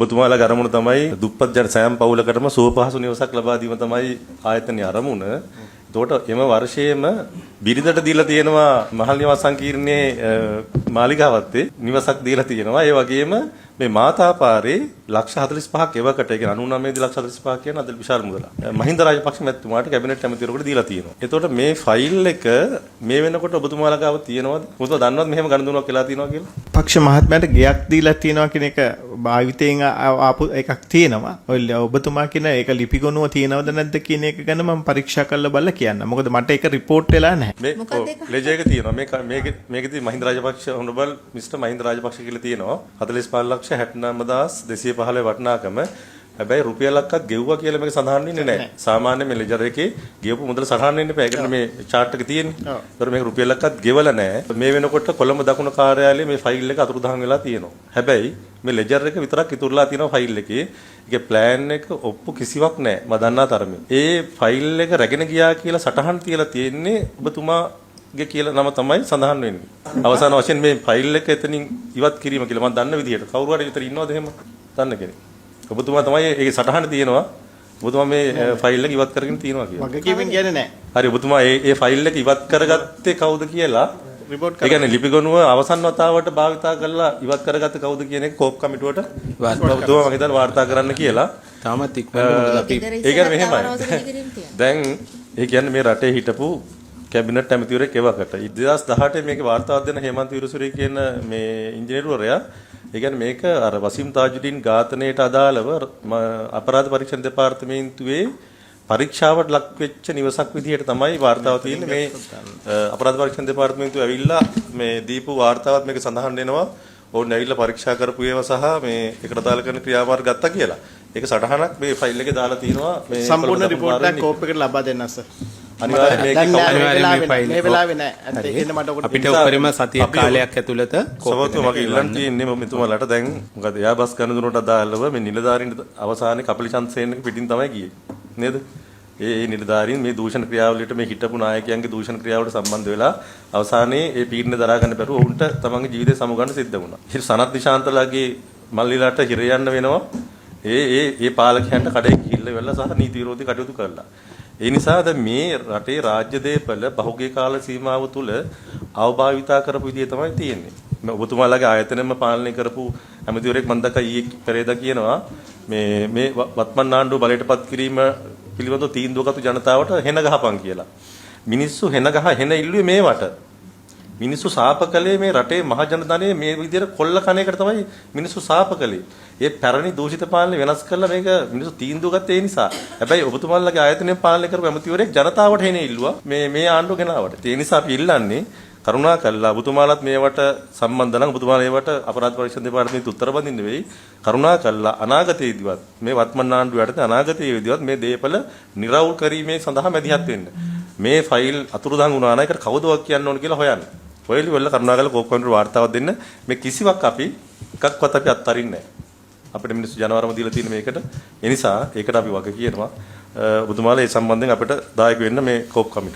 ඔබතුමාලා ගරමුණ තමයි දුප්පත් ජන සෑම පවුලකටම සුවපහසු නිවසක් ලබා දීම තමයි ආයතනයේ අරමුණ. එතකොට එම වර්ෂයේම බිරිඳට දීලා තියෙනවා මහල් නිවාස සංකීර්ණයේ මාලිගාවත්තේ නිවසක් දීලා තියෙනවා. ඒ වගේම මේ මාතාපාරේ ලක්ෂ 45ක් එවකට, ඒ කියන්නේ 99 ලක්ෂ 45ක් කියන අද විශාල මුදලක්. මහින්ද රාජපක්ෂ මැතිතුමාට කැබිනට් ඇමතිවරයෙකුට දීලා තියෙනවා. එතකොට මේ ෆයිල් එක මේ වෙනකොට ඔබතුමාලා ගාව තියෙනවද? මොකද දන්නවද මෙහෙම ගණන් වෙලා තියෙනවා කියලා? පක්ෂ මහත්මයාට ගෙයක් දීලා තියෙනවා කියන එක භාවිතයෙන් ආපු එකක් තියෙනවා. ඔය ඔබතුමා කියන ඒක ලිපිගොනුව තියෙනවද නැද්ද කියන එක ගැන මම පරීක්ෂා කරලා බලලා කියන්න. මොකද මට ඒක රිපෝට් වෙලා නැහැ. ලෙජර් එක තියෙනවා. මේකෙදි මහින්ද රාජපක්ෂ හොනබල් මිස්ටර් මහින්ද රාජපක්ෂ කියලා තියෙනවා. 45 ලක්ෂ 69215 වටිනාකම. හැබැයි රුපියලක්වත් ගෙව්වා කියලා මේක සඳහන් වෙන්නේ නැහැ. සාමාන්‍ය මේ ලෙජර් එකේ ගෙවපු මුදල සටහන් වෙන්න එපා. ඒකට මේ chart එක තියෙන්නේ. ඒතර මේක රුපියලක්වත් ගෙවලා නැහැ. මේ වෙනකොට කොළඹ දකුණු කාර්යාලයේ මේ ෆයිල් එක අතුරුදහන් වෙලා තියෙනවා. හැබැයි මේ ලෙජර් එක විතරක් ඉතුරුලා තියෙනවා ෆයිල් එකේ. ඒකේ ප්ලෑන් එක ඔප්පු කිසිවක් නැහැ. මම දන්නා තරමින්. ඒ ෆයිල් එක රැගෙන ගියා කියලා සටහන් තියලා තියෙන්නේ ඔබතුමාගේ කියලා නම තමයි සඳහන් වෙන්නේ. අවසාන වශයෙන් මේ ෆයිල් එක එතනින් ඉවත් කිරීම කියලා මම දන්න විදිහට කවුරු හරි විතර ඉන්නවද එහෙම? දන්න කෙනෙක්. ඔබතුමා තමයි ඒකේ සටහන තියෙනවා. ඔබතුමා මේ ෆයිල් එක ඉවත් කරගෙන තියෙනවා කියලා. වගකීමෙන් කියන්නේ නැහැ. හරි ඔබතුමා මේ ෆයිල් එක ඉවත් කරගත්තේ කවුද කියලා රිපෝට් කරලා. ඒ කියන්නේ ලිපිගොනුව අවසන් වතාවට භාවිතා කරලා ඉවත් කරගත්තේ කවුද කියන එක කෝප් කමිටුවට ඔබතුමා මම හිතන්නේ වාර්තා කරන්න කියලා. තාමත් ඉක්මනට අපි ඒ කියන්නේ මෙහෙමයි. දැන් ඒ කියන්නේ මේ රටේ හිටපු කැබිනට් ඇමතිවරයෙක් එවකට 2018 මේකේ වාර්තාවක් දෙන හේමන්ත විරුසුරේ කියන මේ ඉංජිනේරුවරයා ඒ කියන්නේ මේක අර වසීම් තාජුඩීන් ඝාතනයට අදාළව අපරාධ පරීක්ෂණ දෙපාර්තමේන්තුවේ පරීක්ෂාවට ලක් වෙච්ච නිවසක් විදිහට තමයි වාර්තාව තියෙන්නේ. මේ අපරාධ පරීක්ෂණ දෙපාර්තමේන්තුව ඇවිල්ලා මේ දීපු වාර්තාවත් මේක සඳහන් වෙනවා. ඕන් ඇවිල්ලා පරීක්ෂා කරපු ඒවා සහ මේ ඒකට අදාළ කරන ක්‍රියාමාර්ග ගත්තා කියලා. ඒක සටහනක් මේ ෆයිල් එකේ දාලා තියෙනවා. මේ සම්පූර්ණ රිපෝට් එකක් කෝප් එකට ලබා දෙන්න සර්. අනිවාර්යයෙන් මේ වෙලාවේ නෑ. අපිට උපරිම සතිය කාලයක් ඇතුළත සමහරවිට මගේ ඉල්ලන් තියෙන්නේ මම මෙතුමාලට දැන් මොකද එයා බස් කරන දුරට අදාළව මේ නිලධාරීන් අවසානයේ කපිල චන්ද්‍රසේනක පිටින් තමයි ගියේ නේද? ඒ නිලධාරීන් මේ දූෂණ ක්‍රියාවලියට මේ හිටපු නායකයන්ගේ දූෂණ ක්‍රියාවලට සම්බන්ධ වෙලා අවසානයේ ඒ පීඩන දරා ගන්න බැරුව උන්ට තමන්ගේ ජීවිතය සමුගන්න සිද්ධ වුණා. ඉතින් සනත් නිශාන්තලාගේ මල්ලිලාට හිර යන්න වෙනවා. ඒ පාලකයන්ට කඩේ ගිහිල්ලා වෙලා සහ නීති විරෝධී කටයුතු කළා. ඒ නිසා දැන් මේ රටේ රාජ්‍ය දේපල පහුගිය කාල සීමාව තුළ අවභාවිතා කරපු විදිය තමයි තියෙන්නේ. ඔබතුමාලාගේ ආයතනෙම පාලනය කරපු ඇමතිවරයෙක් මම දැක්කා ඊයේ පෙරේදා කියනවා මේ වත්මන් ආණ්ඩුව බලයටපත් කිරීම පිළිබඳව තීන්දුවගත්තු ජනතාවට හෙන ගහපන් කියලා. මිනිස්සු හෙන ඉල්ලුවේ මේවට. මිනිස්සු සාප කළේ මේ රටේ මහ ජනධනය මේ විදිහට කොල්ල කණ එකට තමයි මිනිස්සු සාප කළේ. ඒ පැරණි දූෂිත පාලනය වෙනස් කරලා මේක මිනිස්සු තීන්දුව ගත්තේ ඒ නිසා. හැබැයි ඔබතුමාලාගේ ආයතනයෙන් පාලනය කරපු ඇමතිවරයෙක් ජනතාවට හෙන ඉල්ලුවා මේ ආණ්ඩුව ගෙනාවට. ඒ නිසා අපි ඉල්ලන්නේ කරුණාකරලා ඔබතුමාලත් මේවට සම්බන්ධ නම් ඔබතුමාලා ඒවට අපරාධ පරීක්ෂණ දෙපාර්තමේන්තුව උත්තර බඳින්න වෙයි. කරුණාකරලා අනාගතයේදීවත් මේ වත්මන් ආණ්ඩුව යටතේ අනාගතයේදීවත් මේ දේපල නිරවුල් කිරීමේ සඳහා මැදිහත් වෙන්න. මේ ෆයිල් අතුරුදහන් වුණා නම් ඒකට කවුදවත් කියන්න ඕන කියලා හොයන්න. ඔයලි වල කරුණාකරලා කෝප් කමිටුවට වාර්තාවක් දෙන්න. මේ කිසිවක් අපි එකක්වත් අපි අත්හරින්නේ නැහැ. අපිට මිනිස්සු ජනවරම දීලා තියෙන මේකට. ඒ නිසා ඒකට අපි වග කියනවා. ඔබතුමාලා ඒ සම්බන්ධයෙන් අපිට දායක වෙන්න මේ කෝප් කමිටුව